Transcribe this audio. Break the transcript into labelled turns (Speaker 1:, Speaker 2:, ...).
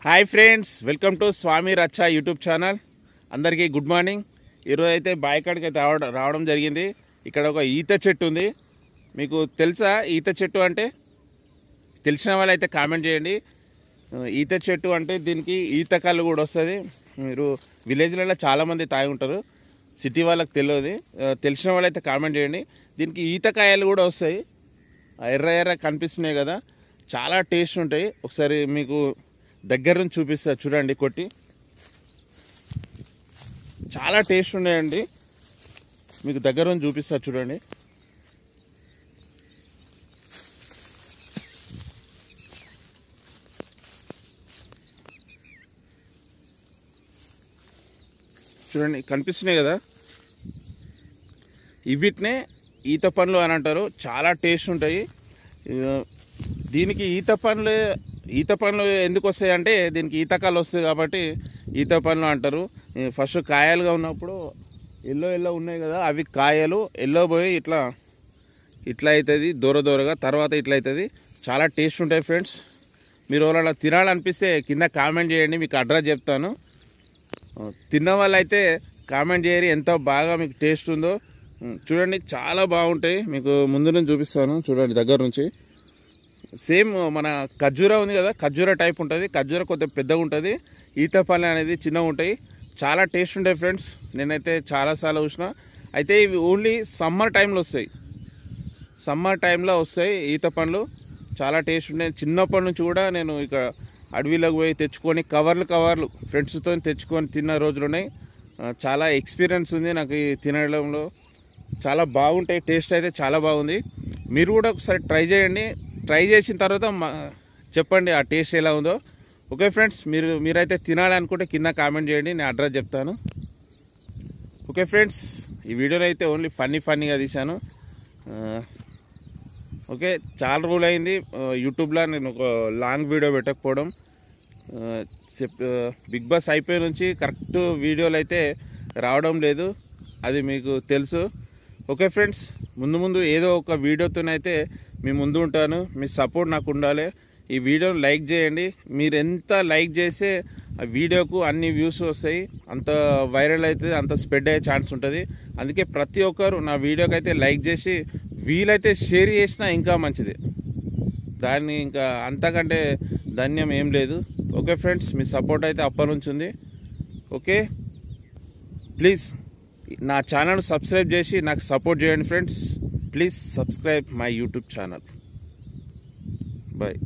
Speaker 1: Hi friends, welcome to Swami Racha YouTube channel. అందరికీ good morning. ఈరోజు అయితే బాయికాడికి అయితే రావడం జరిగింది. ఇక్కడ ఒక ఈత చెట్టు ఉంది. మీకు తెలుసా ఈత చెట్టు అంటే? తెలిసిన వాళ్ళైతే కామెంట్ చేయండి. ఈత చెట్టు అంటే దీనికి ఈత కళ్ళు కూడా వస్తుంది. మీరు విలేజ్లలో చాలామంది తాగి ఉంటారు, సిటీ వాళ్ళకి తెలియదు. తెలిసిన వాళ్ళైతే కామెంట్ చేయండి. దీనికి ఈతకాయలు కూడా వస్తాయి. ఎర్ర ఎర్ర కనిపిస్తున్నాయి కదా, చాలా టేస్ట్ ఉంటాయి. ఒకసారి మీకు దగ్గర నుంచి చూపిస్తా చూడండి. కొట్టి చాలా టేస్ట్ ఉన్నాయండి. మీకు దగ్గర నుంచి చూపిస్తా చూడండి. చూడండి, కనిపిస్తున్నాయి కదా, ఇవిటినే ఈత పండ్లు అని అంటారు. చాలా టేస్ట్ ఉంటాయి. దీనికి ఈత పండ్లు ఎందుకు వస్తాయి అంటే దీనికి ఈతకాలు వస్తాయి కాబట్టి ఈత పండ్లు అంటారు. ఫస్ట్ కాయలుగా ఉన్నప్పుడు ఎల్లో ఉన్నాయి కదా, అవి కాయలు ఎల్లో పోయి ఇట్లా అవుతుంది దూరగా, తర్వాత ఇట్లా అవుతుంది. చాలా టేస్ట్ ఉంటాయి ఫ్రెండ్స్. మీరు ఎవరైనా తినాలనిపిస్తే కింద కామెంట్ చేయండి, మీకు అడ్రస్ చెప్తాను. తిన్న వాళ్ళైతే కామెంట్ చేయరు ఎంత బాగా మీకు టేస్ట్ ఉందో. చూడండి, చాలా బాగుంటాయి. మీకు ముందు నుంచి చూపిస్తాను చూడండి దగ్గర నుంచి. సేమ్ మన ఖర్జూరా ఉంది కదా, ఖర్జూరా టైప్ ఉంటుంది. ఖర్జూరా కొద్దిగా పెద్దగా ఉంటుంది, ఈత పళ్ళు అనేది చిన్నగా ఉంటాయి. చాలా టేస్ట్ ఉంటాయి ఫ్రెండ్స్. నేనైతే చాలాసార్లు చూసిన. అయితే ఇవి ఓన్లీ సమ్మర్ టైంలో వస్తాయి. సమ్మర్ టైంలో వస్తాయి ఈత పండ్లు. చాలా టేస్ట్ ఉంటాయి. చిన్నప్పటి నుంచి కూడా నేను ఇక అడవిలోకి పోయి తెచ్చుకొని కవర్లు ఫ్రెండ్స్తో తెచ్చుకొని తిన్న రోజులు ఉన్నాయి. చాలా ఎక్స్పీరియన్స్ ఉంది నాకు ఈ తినడంలో. చాలా బాగుంటాయి, టేస్ట్ అయితే చాలా బాగుంది. మీరు కూడా ఒకసారి ట్రై చేయండి. ట్రై చేసిన తర్వాత చెప్పండి ఆ టేస్ట్ ఎలా ఉందో. ఓకే ఫ్రెండ్స్, మీరైతే తినాలనుకుంటే కింద కామెంట్ చేయండి, నేను అడ్రస్ చెప్తాను. ఓకే ఫ్రెండ్స్, ఈ వీడియోలో అయితే ఓన్లీ ఫన్నీగా తీశాను. ఓకే, చాలా రోజులు అయింది యూట్యూబ్లో నేను ఒక లాంగ్ వీడియో పెట్టకపోవడం. బిగ్ బాస్ అయిపోయి నుంచి కరెక్ట్ వీడియోలు అయితే రావడం లేదు, అది మీకు తెలుసు. ఓకే ఫ్రెండ్స్, ముందు ఏదో ఒక వీడియోతోనైతే మీ ముందు ఉంటాను. మీ సపోర్ట్ నాకు ఉండాలి. ఈ వీడియోని లైక్ చేయండి. మీరు ఎంత లైక్ చేస్తే ఆ వీడియోకు అన్ని వ్యూస్ వస్తాయి, అంత వైరల్ అవుతుంది, అంత స్ప్రెడ్ అయ్యే ఛాన్స్ ఉంటుంది. అందుకే ప్రతి ఒక్కరు నా వీడియోకి అయితే లైక్ చేసి వీలైతే షేర్ చేసినా ఇంకా మంచిది. దాన్ని ఇంకా అంతకంటే ధన్యం ఏం లేదు. ఓకే ఫ్రెండ్స్, మీ సపోర్ట్ అయితే అప్పటి నుంచి ఉంది. ఓకే, ప్లీజ్ నా ఛానల్ సబ్స్క్రైబ్ చేసి నాకు సపోర్ట్ చేయండి friends. Please subscribe my YouTube channel. Bye.